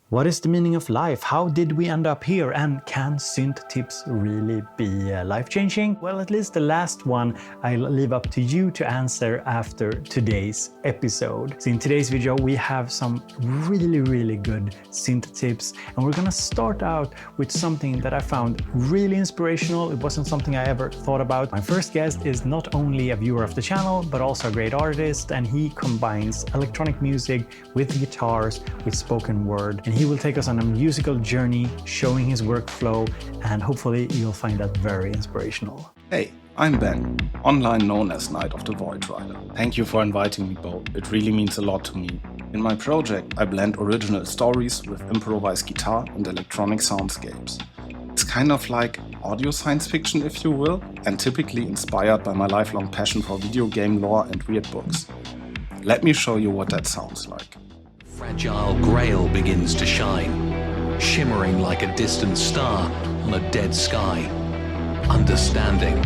What is the meaning of life? How did we end up here? And can synth tips really be life-changing? Well, at least the last one I'll leave up to you to answer after today's episode. So in today's video, we have some really good synth tips, and we're gonna start out with something that I found really inspirational. It wasn't something I ever thought about. My first guest is not only a viewer of the channel, but also a great artist, and he combines electronic music with guitars, with spoken word, and he will take us on a musical journey showing his workflow, and hopefully you'll find that very inspirational. Hey, I'm Ben, online known as Knight of the Void Rider. Thank you for inviting me, Bo. It really means a lot to me. In my project, I blend original stories with improvised guitar and electronic soundscapes. It's kind of like audio science fiction, if you will, and typically inspired by my lifelong passion for video game lore and weird books. Let me show you what that sounds like. Fragile grail begins to shine, shimmering like a distant star on a dead sky. Understanding.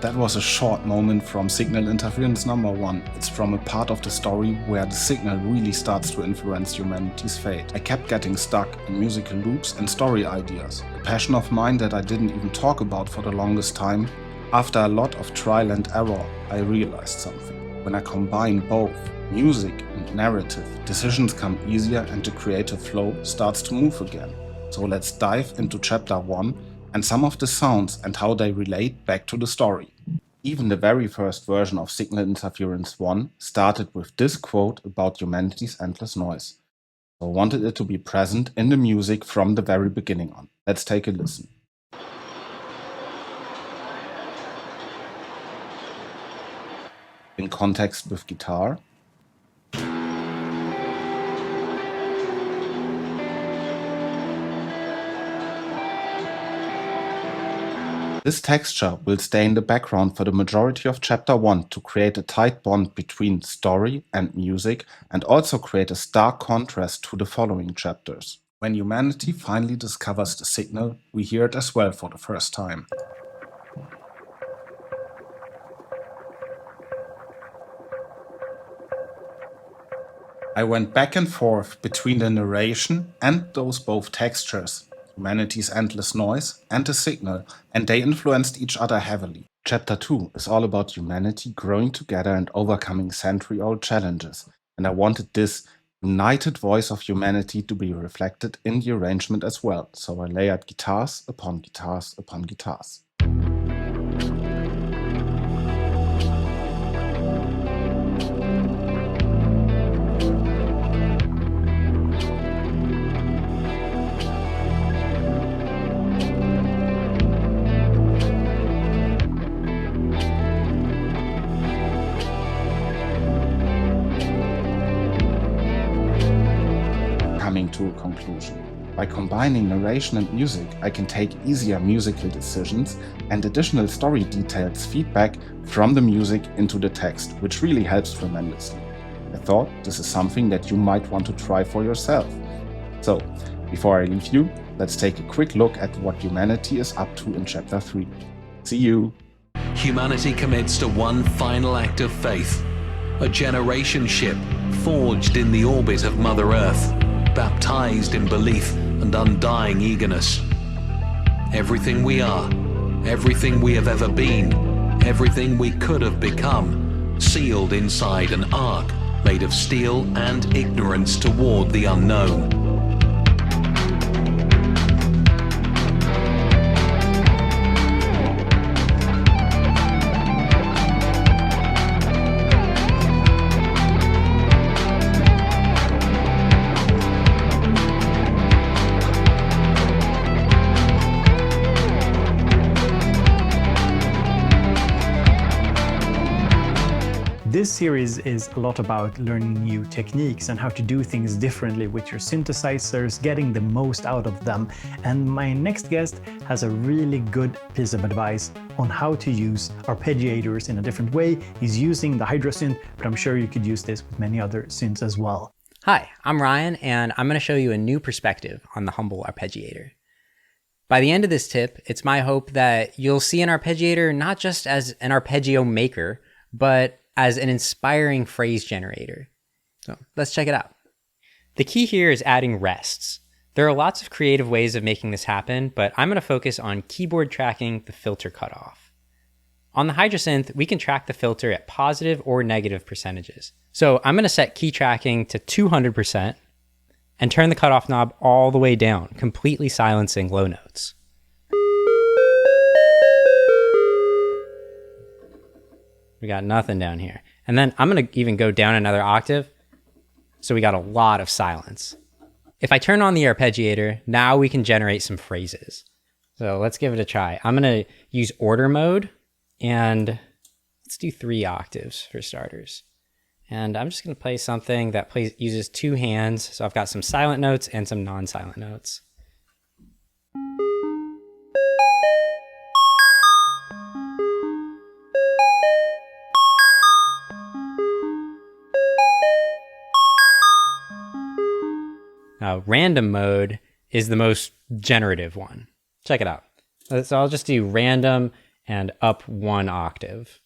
That was a short moment from signal interference number 1. It's from a part of the story where the signal really starts to influence humanity's fate. I kept getting stuck in musical loops and story ideas, a passion of mine that I didn't even talk about for the longest time. After a lot of trial and error, I realized something. When I combine both music and narrative, decisions come easier and the creative flow starts to move again. So let's dive into chapter 1 and some of the sounds and how they relate back to the story. Even the very first version of Signal Interference 1 started with this quote about humanity's endless noise. So I wanted it to be present in the music from the very beginning on. Let's take a listen. In context with guitar. This texture will stay in the background for the majority of chapter 1 to create a tight bond between story and music, and also create a stark contrast to the following chapters. When humanity finally discovers the signal, we hear it as well for the first time. I went back and forth between the narration and those both textures, humanity's endless noise and the signal, and they influenced each other heavily. Chapter 2 is all about humanity growing together and overcoming century-old challenges, and I wanted this united voice of humanity to be reflected in the arrangement as well, so I layered guitars upon guitars upon guitars. To a conclusion. By combining narration and music, I can take easier musical decisions and additional story details feedback from the music into the text, which really helps tremendously. I thought this is something that you might want to try for yourself. So, before I leave you, let's take a quick look at what humanity is up to in chapter 3. See you! Humanity commits to one final act of faith, a generation ship forged in the orbit of Mother Earth, baptized in belief and undying eagerness. Everything we are, everything we have ever been, everything we could have become, sealed inside an ark made of steel and ignorance toward the unknown. This series is a lot about learning new techniques and how to do things differently with your synthesizers, getting the most out of them. And my next guest has a really good piece of advice on how to use arpeggiators in a different way. He's using the Hydra synth, but I'm sure you could use this with many other synths as well. Hi, I'm Ryan, and I'm going to show you a new perspective on the humble arpeggiator. By the end of this tip, it's my hope that you'll see an arpeggiator not just as an arpeggio maker, but as an inspiring phrase generator. So let's check it out. The key here is adding rests. There are lots of creative ways of making this happen, but I'm going to focus on keyboard tracking the filter cutoff. On the Hydra synth, we can track the filter at positive or negative percentages. So I'm going to set key tracking to 200% and turn the cutoff knob all the way down, completely silencing low notes. We got nothing down here. And then I'm going to even go down another octave, so we got a lot of silence. If I turn on the arpeggiator, now we can generate some phrases. So let's give it a try. I'm going to use order mode, and let's do 3 octaves for starters. And I'm just going to play something that uses 2 hands. So I've got some silent notes and some non-silent notes. Now, random mode is the most generative one. Check it out. So I'll just do random and up 1 octave.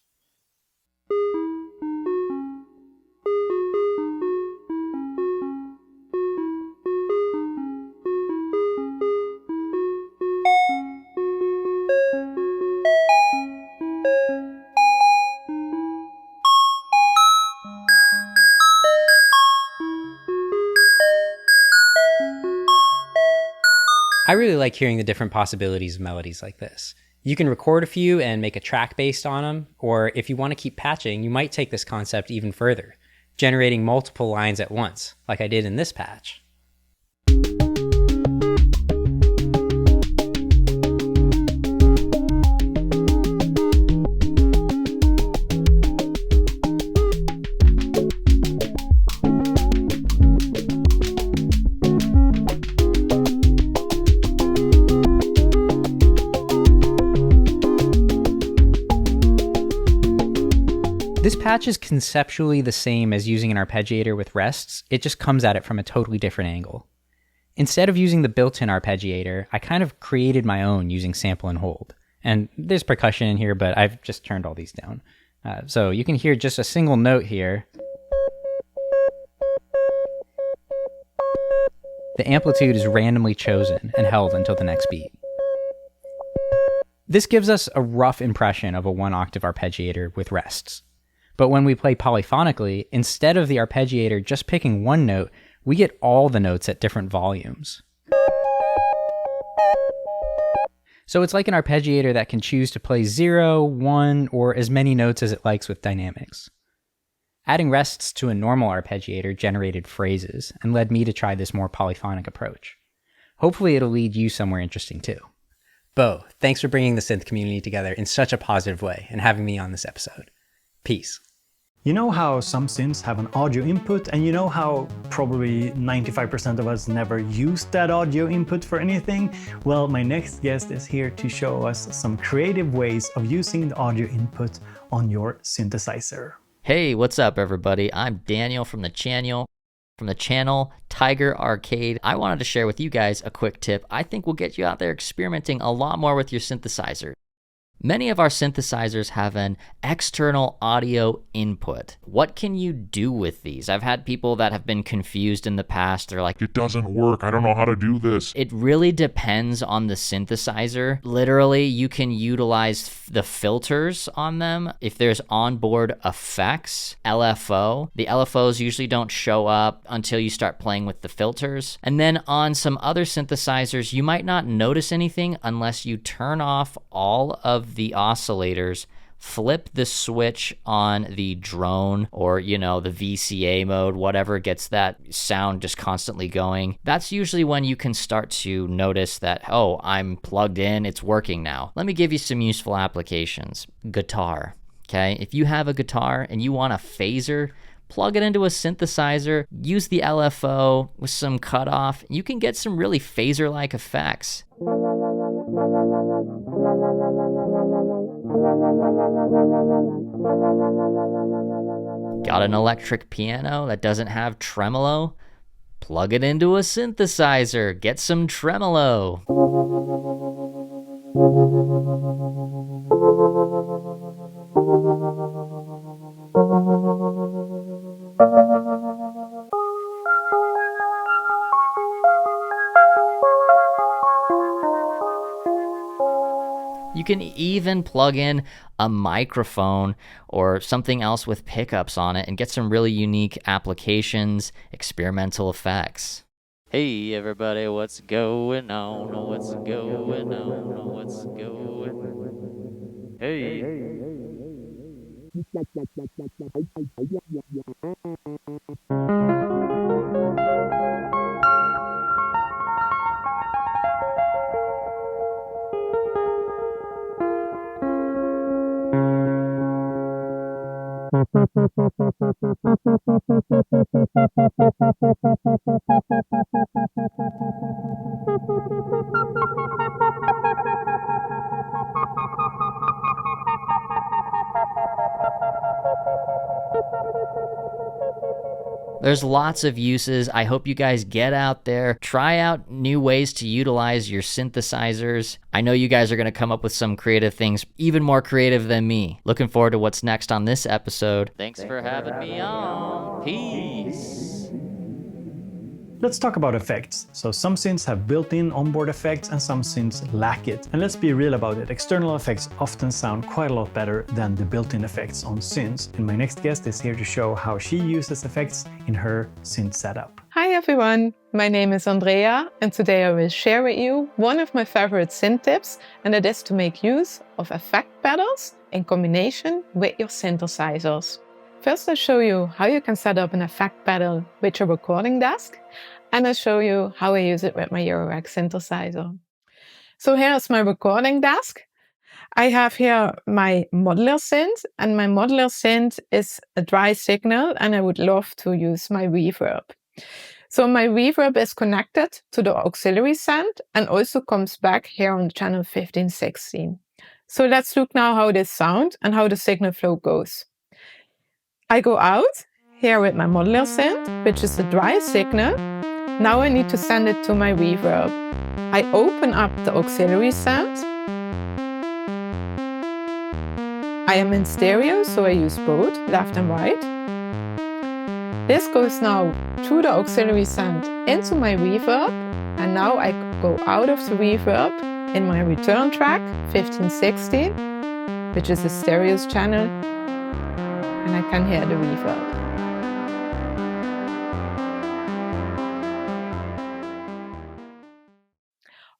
I really like hearing the different possibilities of melodies like this. You can record a few and make a track based on them, or if you want to keep patching, you might take this concept even further, generating multiple lines at once, like I did in this patch. This patch is conceptually the same as using an arpeggiator with rests, it just comes at it from a totally different angle. Instead of using the built-in arpeggiator, I kind of created my own using sample and hold. And there's percussion in here, but I've just turned all these down. So you can hear just a single note here. The amplitude is randomly chosen and held until the next beat. This gives us a rough impression of a 1-octave arpeggiator with rests. But when we play polyphonically, instead of the arpeggiator just picking 1 note, we get all the notes at different volumes. So it's like an arpeggiator that can choose to play 0, 1, or as many notes as it likes with dynamics. Adding rests to a normal arpeggiator generated phrases and led me to try this more polyphonic approach. Hopefully it'll lead you somewhere interesting too. Bo, thanks for bringing the synth community together in such a positive way and having me on this episode. Peace. You know how some synths have an audio input, and you know how probably 95% of us never use that audio input for anything? Well, my next guest is here to show us some creative ways of using the audio input on your synthesizer. Hey, what's up everybody? I'm Daniel from the channel Tiger Arcade. I wanted to share with you guys a quick tip I think will get you out there experimenting a lot more with your synthesizer. Many of our synthesizers have an external audio input. What can you do with these? I've had people that have been confused in the past. They're like, it doesn't work. I don't know how to do this. It really depends on the synthesizer. Literally, you can utilize the filters on them. If there's onboard effects, LFO, the LFOs usually don't show up until you start playing with the filters. And then on some other synthesizers, you might not notice anything unless you turn off all of the oscillators, flip the switch on the drone or, the VCA mode, whatever gets that sound just constantly going. That's usually when you can start to notice that, oh, I'm plugged in, it's working now. Let me give you some useful applications. Guitar. Okay, if you have a guitar and you want a phaser, plug it into a synthesizer, use the LFO with some cutoff, you can get some really phaser-like effects. Got an electric piano that doesn't have tremolo? Plug it into a synthesizer, get some tremolo. You can even plug in a microphone or something else with pickups on it and get some really unique applications, experimental effects. Hey everybody, what's going on? What's going on? What's going on? Hey. There's lots of uses. I hope you guys get out there, try out new ways to utilize your synthesizers. I know you guys are going to come up with some creative things, even more creative than me. Looking forward to what's next on this episode. Thanks for having me on. Peace. Let's talk about effects. So some synths have built-in onboard effects and some synths lack it. And let's be real about it, external effects often sound quite a lot better than the built-in effects on synths. And my next guest is here to show how she uses effects in her synth setup. Hi everyone, my name is Andrea and today I will share with you one of my favorite synth tips, and that is to make use of effect pedals in combination with your synthesizers. First I'll show you how you can set up an effect pedal with your recording desk, and I'll show you how I use it with my Eurorack synthesizer. So here's my recording desk. I have here my modular synth, and my modular synth is a dry signal and I would love to use my reverb. So my reverb is connected to the auxiliary send and also comes back here on channel 1516. So let's look now how this sounds and how the signal flow goes. I go out here with my modular synth, which is a dry signal. Now I need to send it to my reverb. I open up the auxiliary send. I am in stereo, so I use both, left and right. This goes now through the auxiliary send into my reverb, and now I go out of the reverb in my return track, 1560, which is a stereo channel, and I can hear the reverb.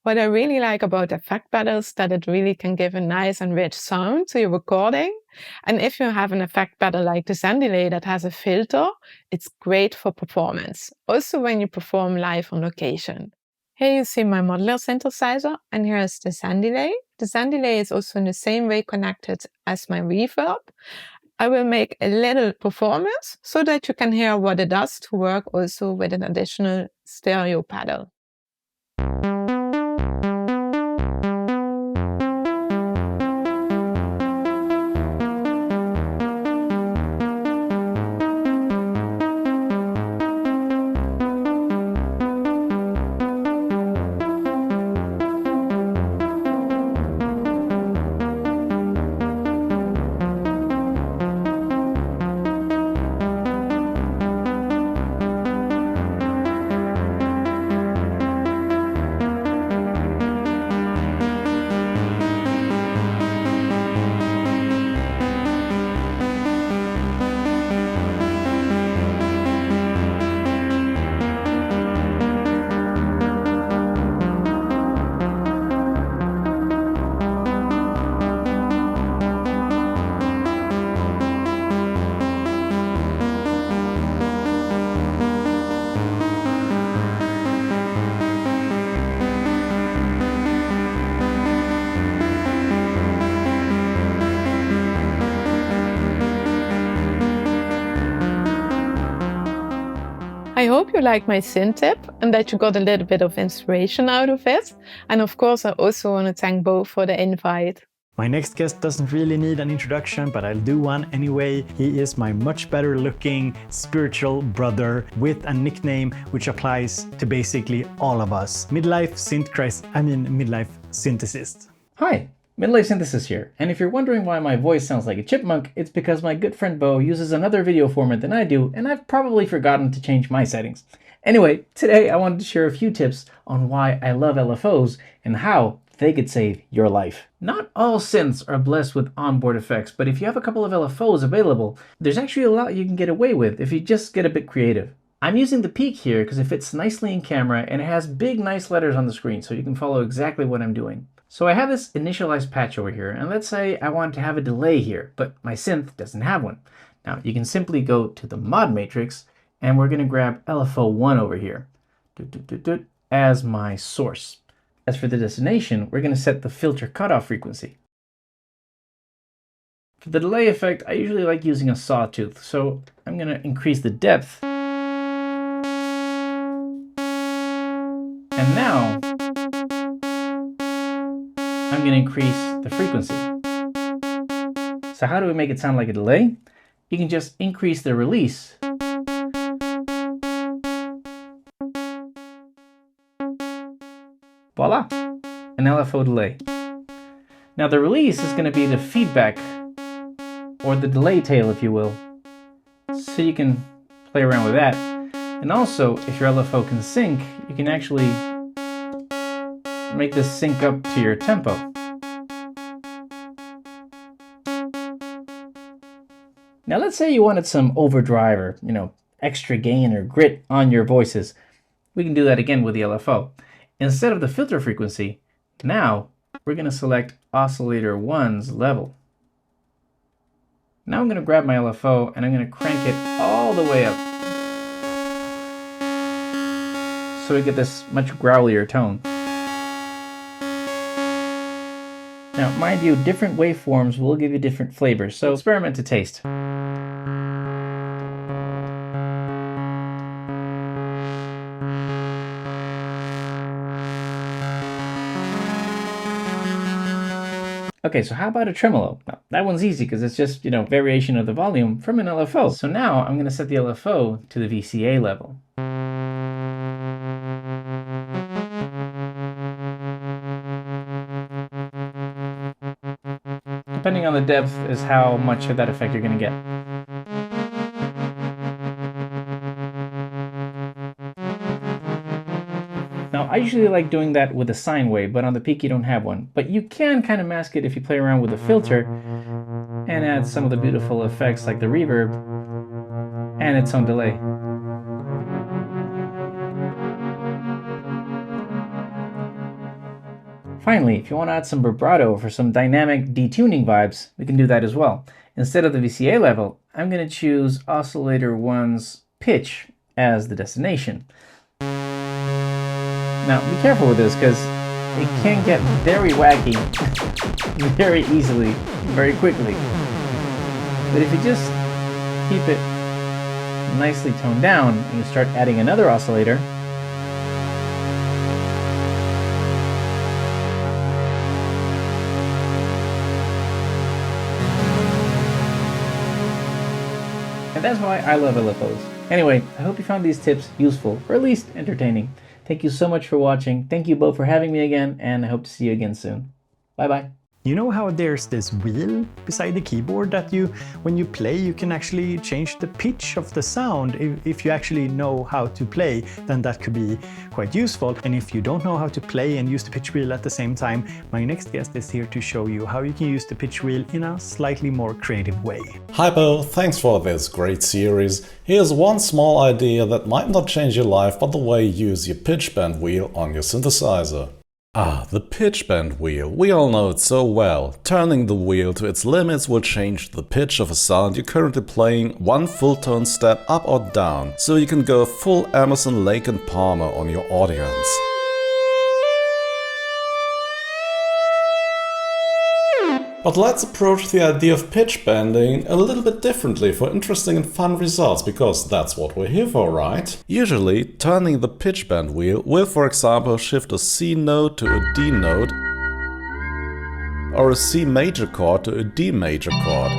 What I really like about effect pedals is that it really can give a nice and rich sound to your recording. And if you have an effect pedal like the Zen Delay that has a filter, it's great for performance. Also when you perform live on location. Here you see my modular synthesizer, and here is the Zen Delay. The Zen Delay is also in the same way connected as my reverb. I will make a little performance so that you can hear what it does to work also with an additional stereo pedal. I hope you liked my synth tip and that you got a little bit of inspiration out of it. And of course, I also want to thank Bo for the invite. My next guest doesn't really need an introduction, but I'll do one anyway. He is my much better looking spiritual brother with a nickname which applies to basically all of us. Midlife synthesist. Hi, Midlife Synthesis here, and if you're wondering why my voice sounds like a chipmunk, it's because my good friend Bo uses another video format than I do, and I've probably forgotten to change my settings. Anyway, today I wanted to share a few tips on why I love LFOs and how they could save your life. Not all synths are blessed with onboard effects, but if you have a couple of LFOs available, there's actually a lot you can get away with if you just get a bit creative. I'm using the peak here because it fits nicely in camera and it has big nice letters on the screen so you can follow exactly what I'm doing. So I have this initialized patch over here, and let's say I want to have a delay here, but my synth doesn't have one. Now you can simply go to the mod matrix and we're going to grab LFO1 over here as my source. As for the destination, we're going to set the filter cutoff frequency. For the delay effect, I usually like using a sawtooth, so I'm going to increase the depth. And now, I'm going to increase the frequency. So how do we make it sound like a delay? You can just increase the release. Voila, an LFO delay. Now the release is going to be the feedback, or the delay tail if you will. So you can play around with that. And also, if your LFO can sync, you can actually make this sync up to your tempo. Now let's say you wanted some overdrive or, extra gain or grit on your voices. We can do that again with the LFO. Instead of the filter frequency, now we're going to select oscillator 1's level. Now I'm going to grab my LFO and I'm going to crank it all the way up. So we get this much growlier tone. Now, mind you, different waveforms will give you different flavors, so experiment to taste. Okay, so how about a tremolo? Well, that one's easy because it's just, variation of the volume from an LFO. So now I'm going to set the LFO to the VCA level. Depending on the depth is how much of that effect you're going to get. Now, I usually like doing that with a sine wave, but on the peak you don't have one. But you can kind of mask it if you play around with a filter and add some of the beautiful effects like the reverb and its own delay. Finally, if you want to add some vibrato for some dynamic detuning vibes, we can do that as well. Instead of the VCA level, I'm going to choose oscillator 1's pitch as the destination. Now, be careful with this because it can get very wacky very easily, very quickly. But if you just keep it nicely toned down and you start adding another oscillator, and that's why I love LFOs. Anyway, I hope you found these tips useful, or at least entertaining. Thank you so much for watching. Thank you, Bo, for having me again, and I hope to see you again soon. Bye-bye. You know how there's this wheel beside the keyboard that when you play, you can actually change the pitch of the sound. If you actually know how to play, then that could be quite useful. And if you don't know how to play and use the pitch wheel at the same time, my next guest is here to show you how you can use the pitch wheel in a slightly more creative way. Hi Bo, thanks for this great series. Here's one small idea that might not change your life, but the way you use your pitch bend wheel on your synthesizer. Ah, the pitch bend wheel. We all know it so well. Turning the wheel to its limits will change the pitch of a sound you're currently playing one full tone step up or down, so you can go full Emerson, Lake and Palmer on your audience. But let's approach the idea of pitch bending a little bit differently for interesting and fun results, because that's what we're here for, right? Usually, turning the pitch bend wheel will, for example, shift a C note to a D note, or a C major chord to a D major chord.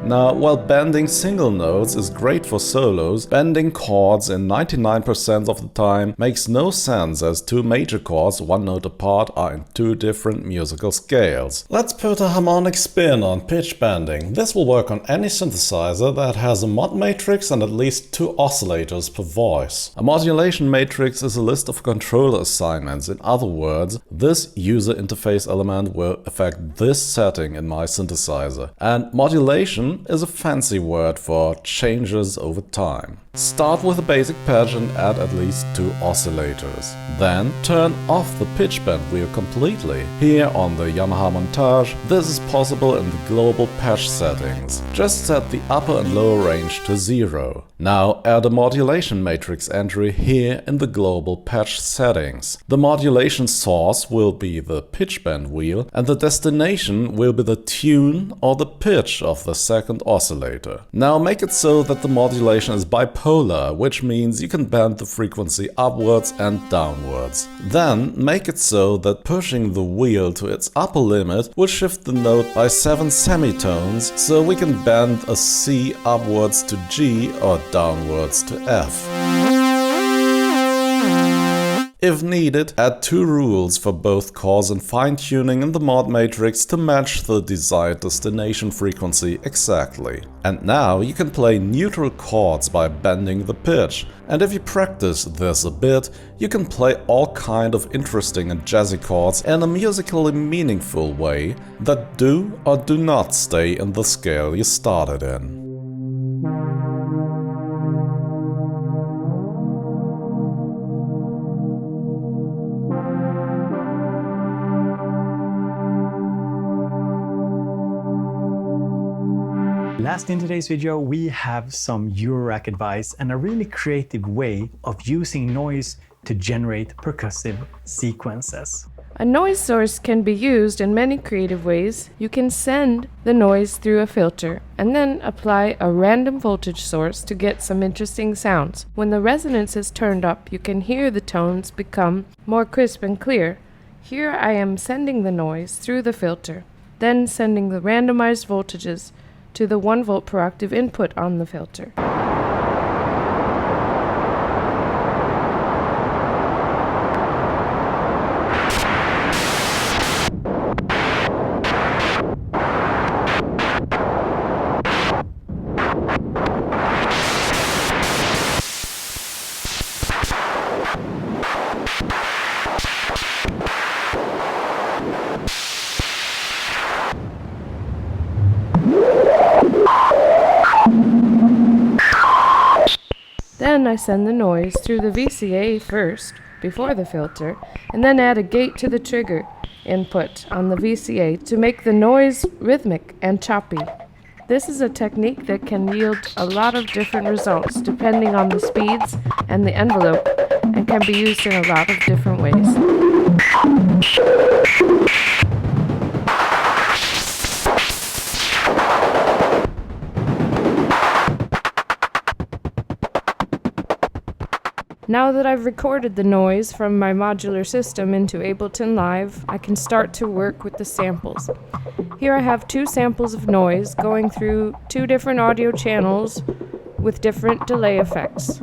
Now, while bending single notes is great for solos, bending chords in 99% of the time makes no sense, as two major chords, one note apart, are in two different musical scales. Let's put a harmonic spin on pitch bending. This will work on any synthesizer that has a mod matrix and at least two oscillators per voice. A modulation matrix is a list of controller assignments. In other words, this user interface element will affect this setting in my synthesizer. And modulation is a fancy word for changes over time. Start with a basic patch and add at least two oscillators. Then turn off the pitch bend wheel completely. Here on the Yamaha Montage, this is possible in the global patch settings. Just set the upper and lower range to 0. Now add a modulation matrix entry here in the global patch settings. The modulation source will be the pitch bend wheel and the destination will be the tune or the pitch of the second oscillator. Now make it so that the modulation is bipolar, which means you can bend the frequency upwards and downwards. Then make it so that pushing the wheel to its upper limit will shift the note by 7 semitones, so we can bend a C upwards to G or downwards to F. If needed, add two rules for both chords and fine-tuning in the mod matrix to match the desired destination frequency exactly. And now you can play neutral chords by bending the pitch. And if you practice this a bit, you can play all kind of interesting and jazzy chords in a musically meaningful way that do or do not stay in the scale you started in. Last in today's video, we have some Eurorack advice and a really creative way of using noise to generate percussive sequences. A noise source can be used in many creative ways. You can send the noise through a filter and then apply a random voltage source to get some interesting sounds. When the resonance is turned up, you can hear the tones become more crisp and clear. Here I am sending the noise through the filter, then sending the randomized voltages to the 1 volt per octave input on the filter. Then I send the noise through the VCA first, before the filter, and then add a gate to the trigger input on the VCA to make the noise rhythmic and choppy. This is a technique that can yield a lot of different results depending on the speeds and the envelope, and can be used in a lot of different ways. Now that I've recorded the noise from my modular system into Ableton Live, I can start to work with the samples. Here I have 2 samples of noise going through 2 different audio channels with different delay effects.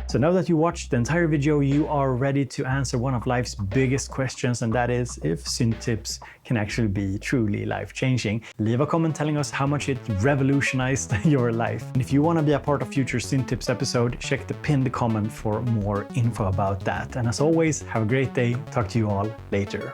So now that you watched the entire video, you are ready to answer one of life's biggest questions, and that is if synth tips can actually be truly life-changing. Leave a comment telling us how much it revolutionized your life. And if you want to be a part of future synth tips episode, check the pinned comment for more info about that. And as always, have a great day. Talk to you all later.